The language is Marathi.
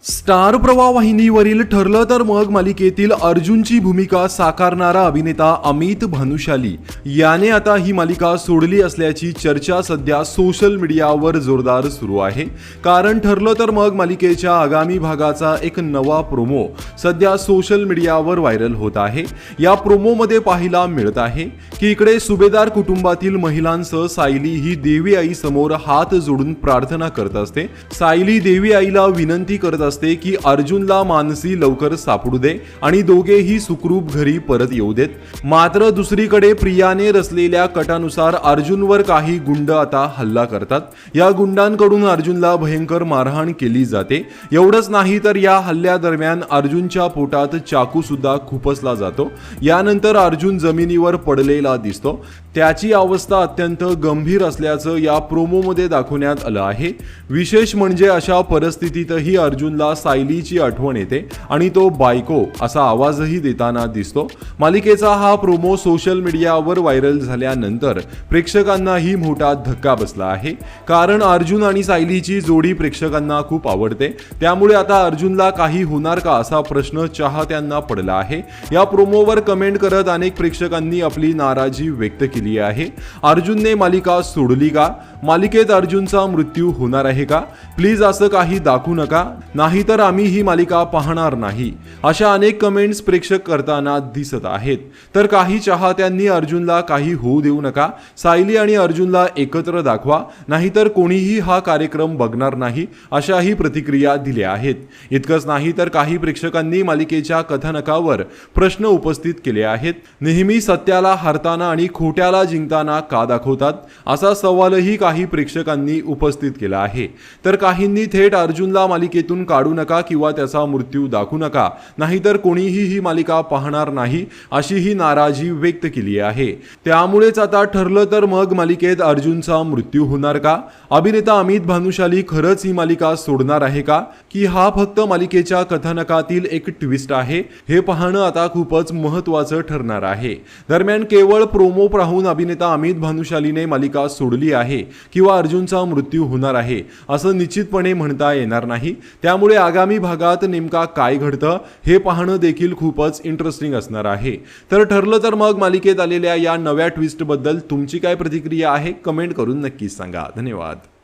स्टार प्रवाह वाहिनीवरील ठरलं तर मग मालिकेतील अर्जुनची भूमिका साकारणारा अभिनेता अमित भानुशाली याने आता ही मालिका सोडली असल्याची चर्चा सध्या सोशल मीडियावर जोरदार सुरू आहे। कारण ठरलं तर मग मालिकेच्या आगामी भागाचा एक नवा प्रोमो सध्या सोशल मीडियावर व्हायरल होत आहे। या प्रोमोमध्ये पाहायला मिळत आहे की इकडे सुभेदार कुटुंबातील महिलांसह सायली ही देवी आई समोर हात जोडून प्रार्थना करत असते। सायली देवी आईला विनंती करत असते की अर्जुनला मानसी लवकर सापडू दे आणि दोघेही सुखरूप घरी परत येऊ देत। मात्र दुसरीकडे प्रियाने रचलेल्या कटानुसार अर्जुनवर काही गुंड आता हल्ला करतात। या गुंडांकडून अर्जुनला भयंकर मारहाण केली जाते। एवढंच नाही तर या हल्ल्यादरम्यान अर्जुनच्या पोटात चाकू सुद्धा खुपसला जातो। यानंतर अर्जुन जमिनीवर पडलेला दिसतो। त्याची अवस्था अत्यंत गंभीर असल्याचं या प्रोमोमध्ये दाखवण्यात आलं आहे। विशेष म्हणजे अशा परिस्थितीतही अर्जुनला सायलीची आठवण येते आणि तो बायको असा आवाजही देताना दिसतो। मालिकेचा हा प्रोमो सोशल मीडियावर व्हायरल झाल्यानंतर प्रेक्षकांनाही मोठा धक्का बसला आहे। कारण अर्जुन आणि सायलीची जोडी प्रेक्षकांना खूप आवडते। त्यामुळे आता अर्जुनला काही होणार का असा प्रश्न चाहत्यांना पडला आहे। या प्रोमोवर कमेंट करत अनेक प्रेक्षकांनी आपली नाराजी व्यक्त केली आहे। अर्जुनने मालिका सोडली का? मालिकेत अर्जुनचा मृत्यू होणार आहे का? प्लीज असं काही दाखवू नका, नाहीतर आम्ही ही मालिका पाहणार नाही, अशा अनेक कमेंट्स प्रेक्षक करताना दिसत आहेत। तर काही चाहत्यांनी अर्जुनला काही होऊ देऊ नका, सायली आणि अर्जुनला एकत्र दाखवा, नाहीतर कोणीही हा कार्यक्रम बघणार नाही, अशाही प्रतिक्रिया दिल्या आहेत। इतकंच नाही तर काही प्रेक्षकांनी मालिकेच्या कथानकावर प्रश्न उपस्थित केले आहेत। नेहमी सत्याला हरताना आणि खोट्याला जिंकताना का दाखवतात, असा सवालही काही प्रेक्षकांनी उपस्थित केला आहे। तर काहींनी थेट अर्जुनला मालिकेतून काढू नका किंवा त्याचा मृत्यू दाखवू नका, नाहीतर कोणीही ही मालिका पाहणार नाही, अशीही नाराजी व्यक्त केली आहे। त्यामुळेच आता ठरलं तर मग मालिकेत अर्जुनचा मृत्यू होणार का? अभिनेता अमित भानुशाली खरंच ही मालिका सोडणार आहे का, की हा फक्त मालिकेच्या कथानकातील एक ट्विस्ट आहे? हे पाहणं आता खूपच महत्त्वाचं ठरणार आहे। दरम्यान केवळ प्रोमो पाहून अभिनेता अमित भानुशालीने मालिका सोडली आहे किंवा अर्जुनचा मृत्यू होणार आहे असं निश्चितपणे म्हणता येणार नाही। त्यामुळे आगामी भागात नेमका काय घडतं हे पाहणं देखील खूपच इंटरेस्टिंग असणार आहे। तर ठरलं तर मग मालिकेत आलेल्या या नव्या ट्विस्ट बद्दल तुमची काय प्रतिक्रिया आहे, कमेंट करून नक्कीच सांगा। धन्यवाद।